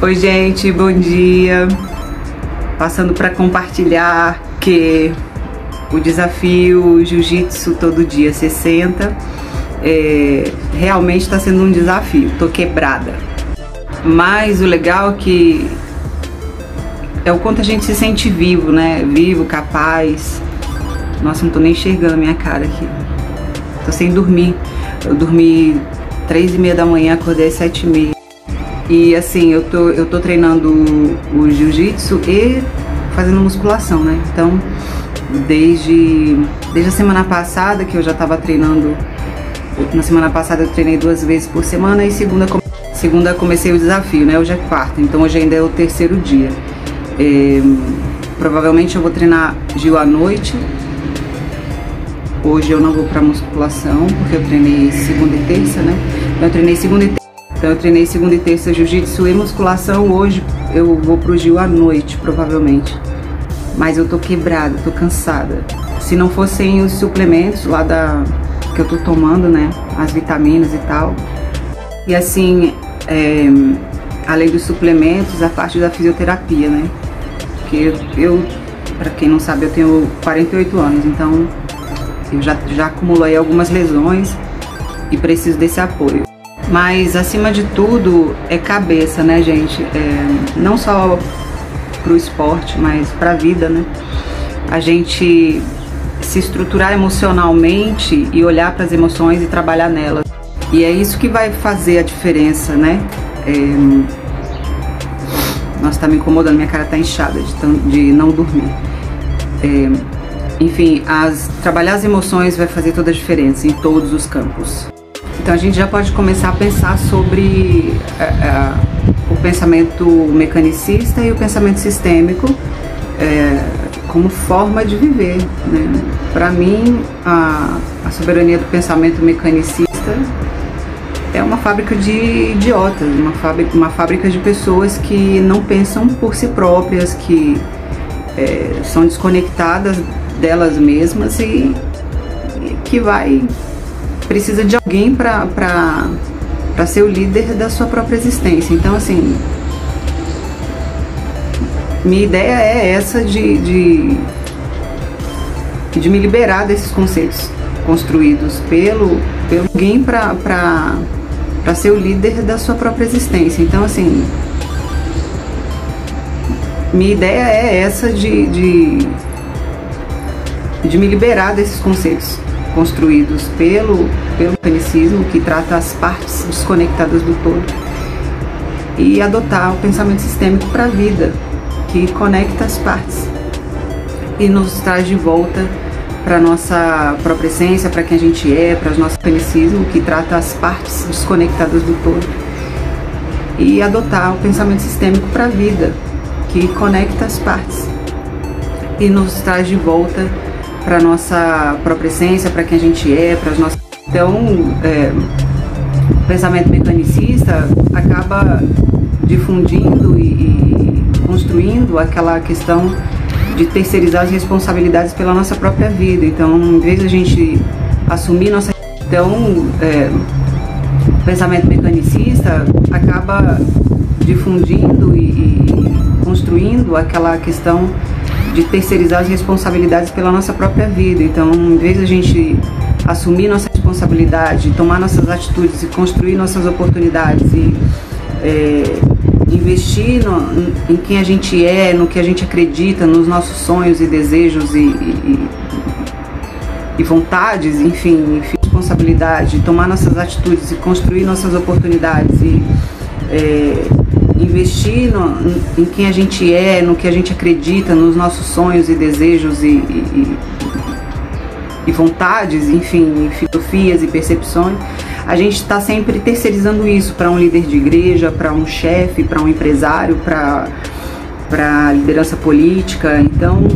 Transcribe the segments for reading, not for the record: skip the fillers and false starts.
Oi gente, bom dia. Passando para compartilhar que o desafio Jiu-Jitsu todo dia 60 realmente está sendo um desafio. Tô quebrada, mas o legal é que é o quanto a gente se sente vivo, né? Vivo, capaz. Nossa, não tô nem enxergando a minha cara aqui. Tô sem dormir. Eu dormi 3h30 da manhã, acordei às 7h30. E assim, eu tô treinando o jiu-jitsu e fazendo musculação, né? Então, desde a semana passada, que eu já tava treinando. Na semana passada eu treinei 2 vezes por semana e segunda comecei o desafio, né? Hoje é quarta, então hoje ainda é o 3º dia. Provavelmente eu vou treinar Gil à noite. Hoje eu não vou pra musculação, porque eu treinei segunda e terça, né? Eu treinei segunda e terça jiu-jitsu e musculação. Hoje eu vou pro Gil à noite, provavelmente. Mas eu tô quebrada, tô cansada. Se não fossem os suplementos lá que eu tô tomando, né? As vitaminas e tal. E assim, além dos suplementos, a parte da fisioterapia, né? Porque pra quem não sabe, eu tenho 48 anos, então eu já acumulo aí algumas lesões e preciso desse apoio. Mas acima de tudo é cabeça, né, gente? Não só pro esporte, mas pra vida, né? A gente se estruturar emocionalmente e olhar para as emoções e trabalhar nelas. E é isso que vai fazer a diferença, né? Nossa, tá me incomodando, minha cara tá inchada de não dormir. Enfim, trabalhar as emoções vai fazer toda a diferença em todos os campos. Então a gente já pode começar a pensar sobre o pensamento mecanicista e o pensamento sistêmico como forma de viver, né? Para mim, a soberania do pensamento mecanicista é uma fábrica de idiotas, uma fábrica de pessoas que não pensam por si próprias, que são desconectadas delas mesmas e que precisa de alguém para ser o líder da sua própria existência. Então, assim, minha ideia é essa de me liberar desses conceitos construídos pelo alguém para ser o líder da sua própria existência. Então, assim, minha ideia é essa de me liberar desses conceitos construídos pelo mecanicismo, que trata as partes desconectadas do todo, e adotar o pensamento sistêmico para a vida, que conecta as partes e nos traz de volta para nossa própria essência, para quem a gente é, para o nosso mecanicismo, que trata as partes desconectadas do todo, e adotar o pensamento sistêmico para a vida, que conecta as partes e nos traz de volta para nossa própria essência, para quem a gente é, para as nossas. Então, o pensamento mecanicista acaba difundindo e construindo aquela questão de terceirizar as responsabilidades pela nossa própria vida. Então, em vez de a gente assumir nossa... Então, o pensamento mecanicista acaba difundindo e construindo aquela questão de terceirizar as responsabilidades pela nossa própria vida. Então, em vez de a gente assumir nossa responsabilidade, tomar nossas atitudes e construir nossas oportunidades e investir em quem a gente é, no que a gente acredita, nos nossos sonhos e desejos e vontades, enfim, responsabilidade, tomar nossas atitudes e construir nossas oportunidades e investir em quem a gente é, no que a gente acredita, nos nossos sonhos e desejos e vontades, enfim, filosofias e percepções, a gente está sempre terceirizando isso para um líder de igreja, para um chefe, para um empresário, para a liderança política. Então,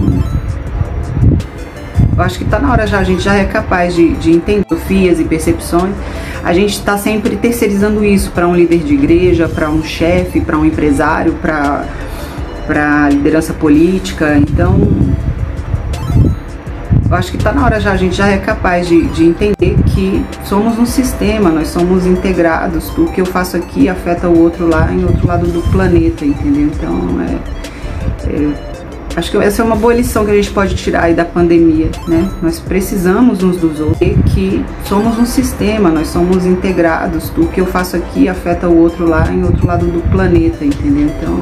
eu acho que está na hora já, a gente já é capaz de entender filosofias e percepções. A gente está sempre terceirizando isso para um líder de igreja, para um chefe, para um empresário, para a liderança política. Então, Eu acho que está na hora já, a gente já é capaz de entender que somos um sistema, nós somos integrados, o que eu faço aqui afeta o outro lá, em outro lado do planeta, entendeu? Então, acho que essa é uma boa lição que a gente pode tirar aí da pandemia, né? Nós precisamos uns dos outros, que somos um sistema, nós somos integrados, o que eu faço aqui afeta o outro lá, em outro lado do planeta, entendeu? Então,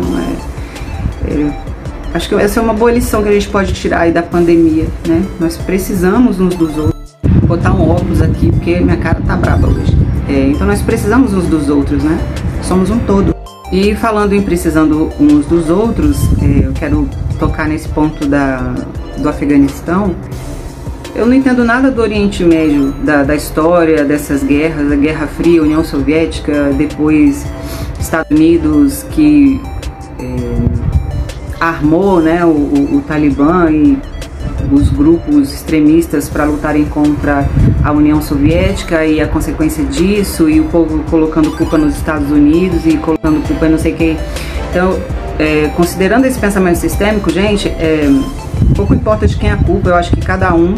acho que essa é uma boa lição que a gente pode tirar aí da pandemia, né? Nós precisamos uns dos outros. Vou botar um óculos aqui porque minha cara tá braba hoje. Então nós precisamos uns dos outros, né? Somos um todo. E falando em precisando uns dos outros, eu quero tocar nesse ponto do Afeganistão. Eu não entendo nada do Oriente Médio, da história dessas guerras, a Guerra Fria, União Soviética, depois Estados Unidos, que armou, né, o Talibã e os grupos extremistas para lutarem contra a União Soviética, e a consequência disso, e o povo colocando culpa nos Estados Unidos e colocando culpa em não sei quem. Então, considerando esse pensamento sistêmico, gente, pouco importa de quem é a culpa, eu acho que cada um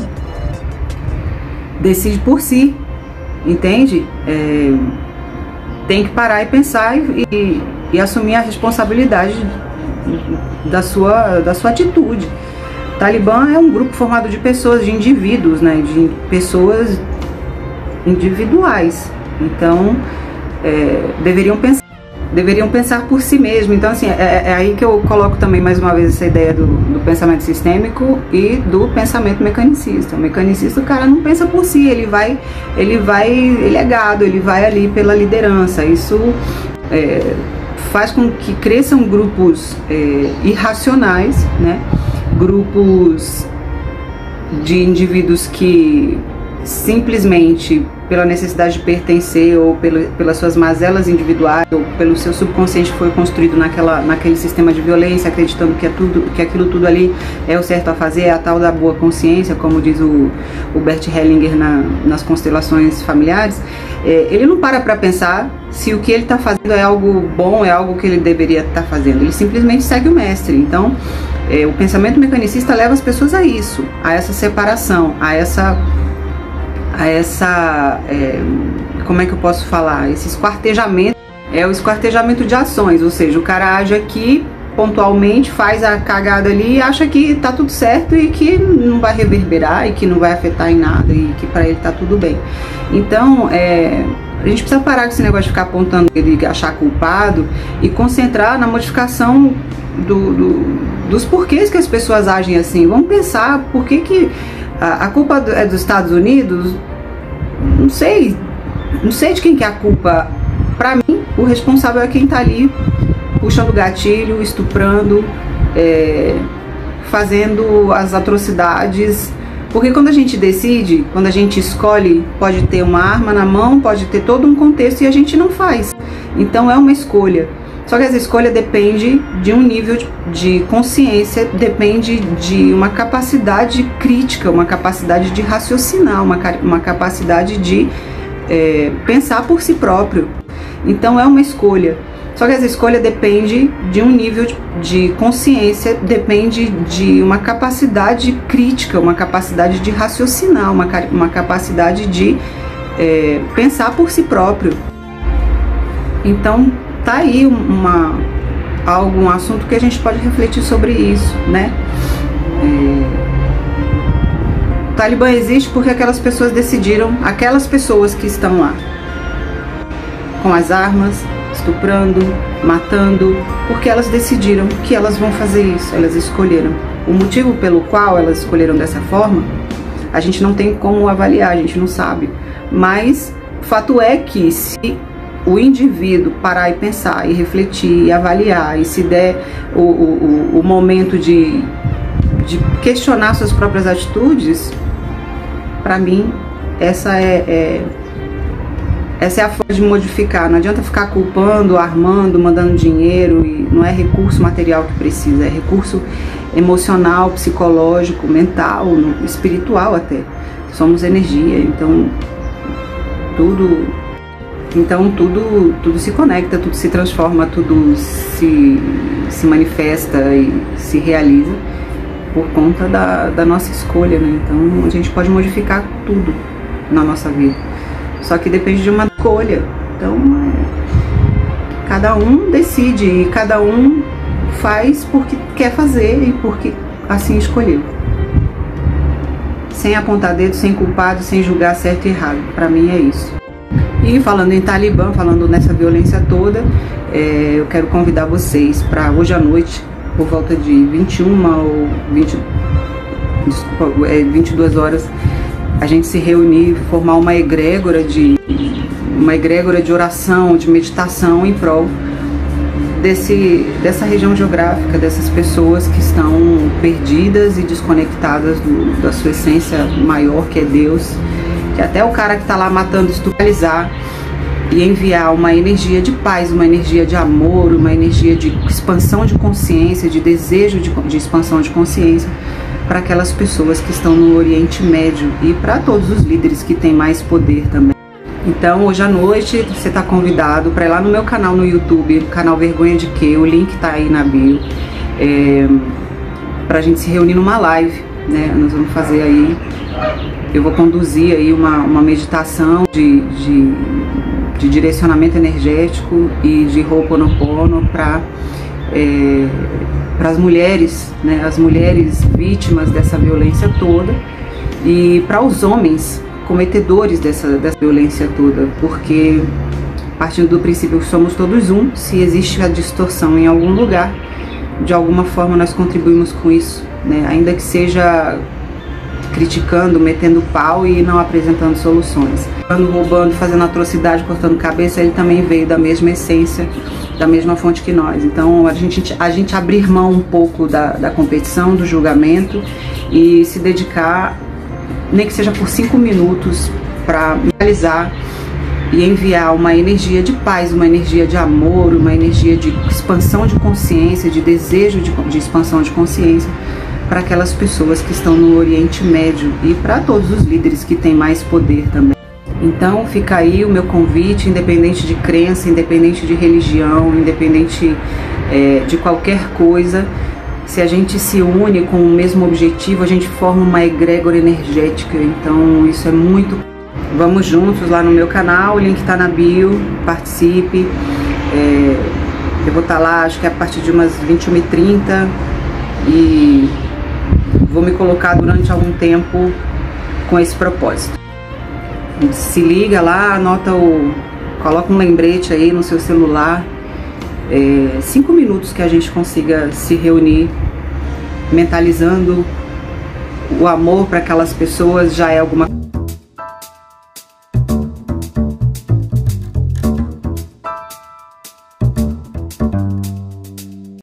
decide por si, entende? Tem que parar e pensar e assumir a responsabilidade da sua atitude. O Talibã é um grupo formado de pessoas, de indivíduos, né, de pessoas individuais. Então, deveriam pensar por si mesmo. Então, assim, é aí que eu coloco também mais uma vez essa ideia do pensamento sistêmico e do pensamento mecanicista. O mecanicista, o cara não pensa por si, ele é gado, ele vai ali pela liderança. Isso faz com que cresçam grupos irracionais, né? Grupos de indivíduos que simplesmente pela necessidade de pertencer, ou pelas suas mazelas individuais, ou pelo seu subconsciente foi construído naquele sistema de violência, acreditando que aquilo tudo ali é o certo a fazer, é a tal da boa consciência, como diz o Bert Hellinger nas constelações familiares. Ele não para pensar se o que ele está fazendo é algo bom, é algo que ele deveria estar fazendo. Ele simplesmente segue o mestre. Então, o pensamento mecanicista leva as pessoas a isso, a essa separação, a essa como é que eu posso falar? Esse esquartejamento, o esquartejamento de ações, ou seja, o cara age aqui pontualmente, faz a cagada ali e acha que tá tudo certo e que não vai reverberar e que não vai afetar em nada e que para ele tá tudo bem. Então, a gente precisa parar com esse negócio de ficar apontando ele e achar culpado e concentrar na modificação dos porquês que as pessoas agem assim. Vamos pensar por que a culpa é dos Estados Unidos. Não sei de quem que é a culpa. Para mim, o responsável é quem tá ali puxando o gatilho, estuprando, fazendo as atrocidades. Porque quando a gente decide, quando a gente escolhe, pode ter uma arma na mão, pode ter todo um contexto e a gente não faz. Então é uma escolha. Só que essa escolha depende de um nível de consciência, depende de uma capacidade crítica, uma capacidade de raciocinar, uma capacidade de pensar por si próprio. Então é uma escolha. Só que essa escolha depende de um nível de consciência, depende de uma capacidade crítica, uma capacidade de raciocinar, uma capacidade de pensar por si próprio. Então, tá aí um assunto que a gente pode refletir sobre isso, né? O Talibã existe porque aquelas pessoas decidiram, aquelas pessoas que estão lá, com as armas, estuprando, matando, porque elas decidiram que elas vão fazer isso, elas escolheram. O motivo pelo qual elas escolheram dessa forma, a gente não tem como avaliar, a gente não sabe. Mas o fato é que se o indivíduo parar e pensar, e refletir, e avaliar, e se der o momento de questionar suas próprias atitudes, para mim, essa é a forma de modificar. Não adianta ficar culpando, armando, mandando dinheiro, e não é recurso material que precisa, é recurso emocional, psicológico, mental, espiritual até. Somos energia, então tudo se conecta, tudo se transforma, tudo se manifesta e se realiza. por conta da nossa escolha, né? Então a gente pode modificar tudo na nossa vida, só que depende de uma escolha. Então cada um decide e cada um faz porque quer fazer e porque assim escolheu, sem apontar dedo, sem culpado, sem julgar certo e errado. Para mim é isso. E falando em Talibã, falando nessa violência toda, eu quero convidar vocês para hoje à noite, por volta de 22 horas, a gente se reunir, formar uma egrégora de oração, de meditação em prol dessa região geográfica, dessas pessoas que estão perdidas e desconectadas da sua essência maior, que é Deus, que até o cara que está lá matando, estupralizar e enviar uma energia de paz, uma energia de amor, uma energia de expansão de consciência, de desejo de expansão de consciência para aquelas pessoas que estão no Oriente Médio e para todos os líderes que têm mais poder também. Então hoje à noite você está convidado para ir lá no meu canal no YouTube, canal Vergonha de Quê, o link está aí na bio, para a gente se reunir numa live, né? Nós vamos fazer aí, eu vou conduzir aí uma meditação de direcionamento energético e de Ho'oponopono para as mulheres, né? As mulheres vítimas dessa violência toda e para os homens cometedores dessa violência toda, porque partindo do princípio que somos todos um, se existe a distorção em algum lugar, de alguma forma nós contribuímos com isso, né? Ainda que seja criticando, metendo pau e não apresentando soluções. Roubando, fazendo atrocidade, cortando cabeça, ele também veio da mesma essência, da mesma fonte que nós. Então a gente abrir mão um pouco da competição, do julgamento e se dedicar, nem que seja por 5 minutos, para realizar e enviar uma energia de paz, uma energia de amor, uma energia de expansão de consciência, de desejo de expansão de consciência para aquelas pessoas que estão no Oriente Médio e para todos os líderes que têm mais poder também. Então fica aí o meu convite, independente de crença, independente de religião, independente de qualquer coisa, se a gente se une com o mesmo objetivo, a gente forma uma egrégora energética. Então isso é muito... Vamos juntos lá no meu canal, o link está na bio, participe. Eu vou estar lá, acho que a partir de umas 21h30 e vou me colocar durante algum tempo com esse propósito. Se liga lá, coloca um lembrete aí no seu celular. 5 minutos que a gente consiga se reunir, mentalizando o amor para aquelas pessoas já é alguma coisa.